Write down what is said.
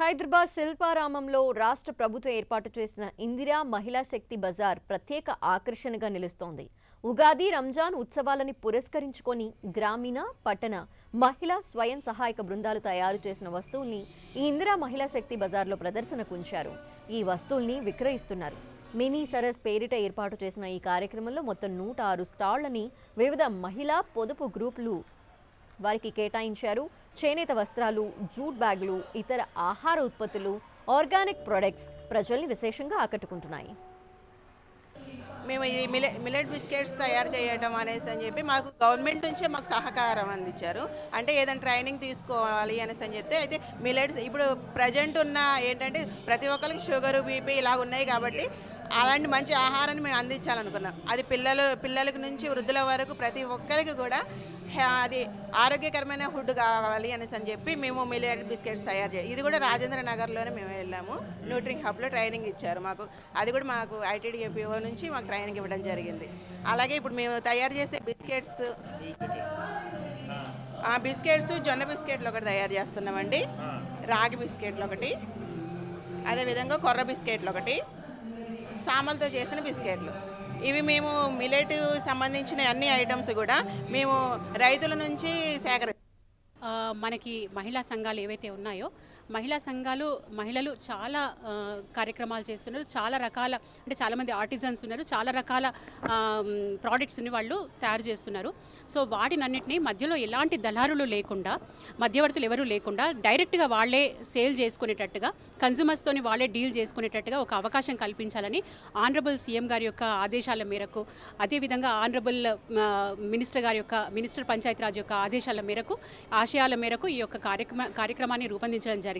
హైదరాబాద్ శిల్పారామంలో రాష్ట్ర ప్రభుత్వం ఏర్పాటు చేసిన ఇందిరా మహిళా శక్తి బజార్ ప్రత్యేక ఆకర్షణగా నిలుస్తోంది. ఉగాది, రంజాన్ ఉత్సవాలని పురస్కరించుకొని గ్రామీణ, పట్టణ మహిళా స్వయం సహాయక బృందాలు తయారు చేసిన వస్తువుల్ని ఈ ఇందిరా మహిళా శక్తి బజార్లో ప్రదర్శనకు ఉంచారు. ఈ వస్తువుల్ని విక్రయిస్తున్నారు. మినీ సరస్ పేరిట ఏర్పాటు చేసిన ఈ కార్యక్రమంలో మొత్తం 106 స్టాళ్లని వివిధ మహిళా పొదుపు గ్రూపులు వారికి కేటాయించారు. చేనేత వస్త్రాలు, జూట్ బ్యాగులు, ఇతర ఆహార ఉత్పత్తులు, ఆర్గానిక్ ప్రొడక్ట్స్ ప్రజల్ని విశేషంగా ఆకట్టుకుంటున్నాయి. మేము ఈ మిల్లెట్ బిస్కెట్స్ తయారు చేయడం అనేసి అని చెప్పి మాకు గవర్నమెంట్ నుంచే మాకు సహకారం అందించారు. అంటే ఏదైనా ట్రైనింగ్ తీసుకోవాలి అనేసి అని చెప్తే, అయితే మిల్లెట్స్ ఇప్పుడు ప్రజెంట్ ఉన్న ఏంటంటే ప్రతి ఒక్కరికి షుగరు, బీపీ ఇలా ఉన్నాయి కాబట్టి అలాంటి మంచి ఆహారాన్ని మేము అందించాలనుకున్నాం. అది పిల్లలకి నుంచి వృద్ధుల వరకు ప్రతి ఒక్కరికి కూడా అది ఆరోగ్యకరమైన ఫుడ్ కావాలి అనేసి అని చెప్పి మేము మిల్లెట్ బిస్కెట్స్ తయారు చేయాలి. ఇది కూడా రాజేంద్ర నగర్లోనే మేము వెళ్ళాము. న్యూట్రింగ్ హబ్లో ట్రైనింగ్ ఇచ్చారు మాకు. అది కూడా మాకు ఐటీడీఏపీఓ నుంచి మాకు ట్రైనింగ్ ఇవ్వడం జరిగింది. అలాగే ఇప్పుడు మేము తయారు చేసే బిస్కెట్స్ జొన్న బిస్కెట్లు ఒకటి తయారు చేస్తున్నామండి, రాగి బిస్కెట్లు ఒకటి, అదేవిధంగా కొర్ర బిస్కెట్లు ఒకటి, సామలతో చేసిన బిస్కెట్లు. ఇవి మేము మిల్లెట్ సంబంధించిన అన్ని ఐటమ్స్ కూడా మేము రైతుల నుంచి మనకి మహిళా సంఘాలు ఏవైతే ఉన్నాయో మహిళలు చాలా కార్యక్రమాలు చేస్తున్నారు. చాలా రకాల అంటే చాలామంది ఆర్టిజన్స్ ఉన్నారు. చాలా రకాల ప్రోడక్ట్స్ని వాళ్ళు తయారు చేస్తున్నారు. సో వాటినన్నింటినీ మధ్యలో ఎలాంటి దళారులు లేకుండా, మధ్యవర్తులు ఎవరూ లేకుండా డైరెక్ట్గా వాళ్ళే సేల్ చేసుకునేటట్టుగా, కన్జ్యూమర్స్తోని వాళ్ళే డీల్ చేసుకునేటట్టుగా ఒక అవకాశం కల్పించాలని ఆనరబుల్ సీఎం గారి యొక్క ఆదేశాల మేరకు, అదేవిధంగా ఆనరబుల్ మినిస్టర్ పంచాయతీరాజ్ యొక్క ఆదేశాల మేరకు, ఆశయాల మేరకు ఈ యొక్క కార్యక్రమాన్ని రూపొందించడం జరిగింది.